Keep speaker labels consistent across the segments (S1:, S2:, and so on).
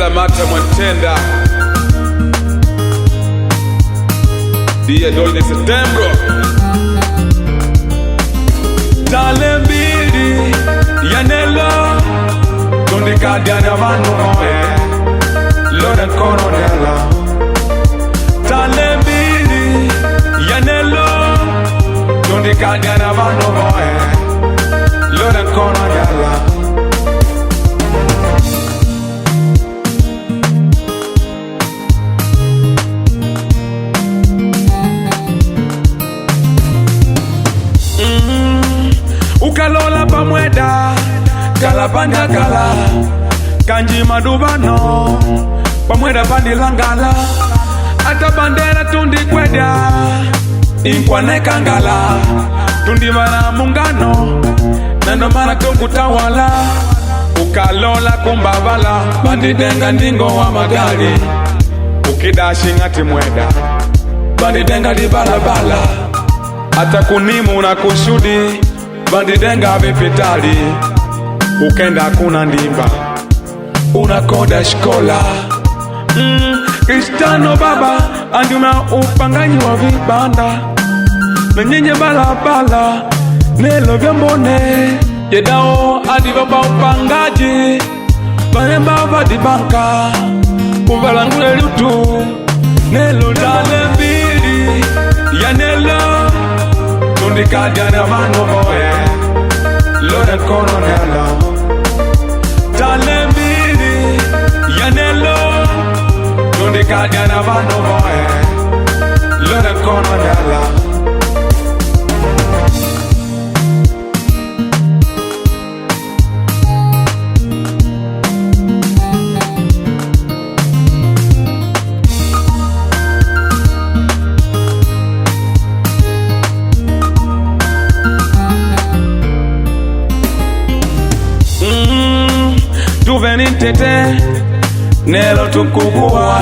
S1: Della Mata Montenda Dia 2 di settembre Dalle mbili Yanello Donde cadiano vanno Lore coronella Dalle mbili Yanello Donde cadiano vanno Lore coronella Ukalola pamweda Kalapanya kala Kanji madubano Pamweda pandilangala Ata bandera tundi kweda Inkwane kangala Tundi mara mungano Nando mara kutawala Ukalola kumbavala Bandidenga ndingo wa magari Ukidashi ngati mweda Bandidenga di balabala Ata kunimu na kushudi Bandidenga vipitali Ukenda kuna ndimba Unakoda shkola Cristiano baba Anduna upanganyi wa vibanda Menyenye balabala Nelo vyambone Yedao adibaba upangaji Vanemba vadibanka Uvalangule lutu Nelo dale mbili Yanelo Tundi kadiana vano Lore coronella Dalle mbili Yanello Tundi kadiana vano Lore coronella Tuvenitete Nelo tukubwa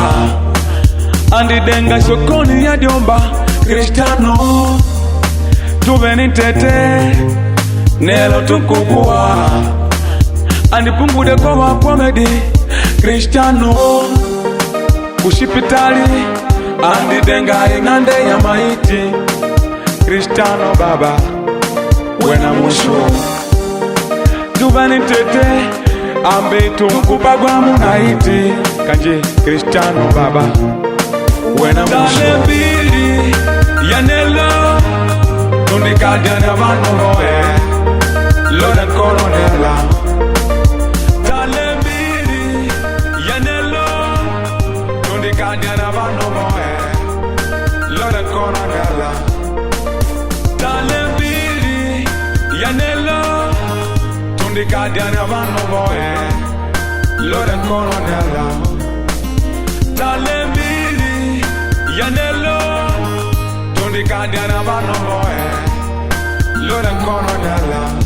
S1: Andidenga sokoni ya diomba Cristiano Tuvenitete Nelo tukubwa Andipungude kwa wapomedi Cristiano Kushipitali Andidenga ingande ya maiti Cristiano baba Wena mushu Tuvenitete Ambe tukubagwa munaiti Kanje Cristiano baba Wena musho Dale mbili Yanello Tundi kadiana vano Lore coronella Dale mbili Yanello Tundi kadiana vano Lore coronella Dale mbili Yanello Tundi kadiana vano Lore coronella Dalle mbili Yanello Tundi kadiana vano Lore coronella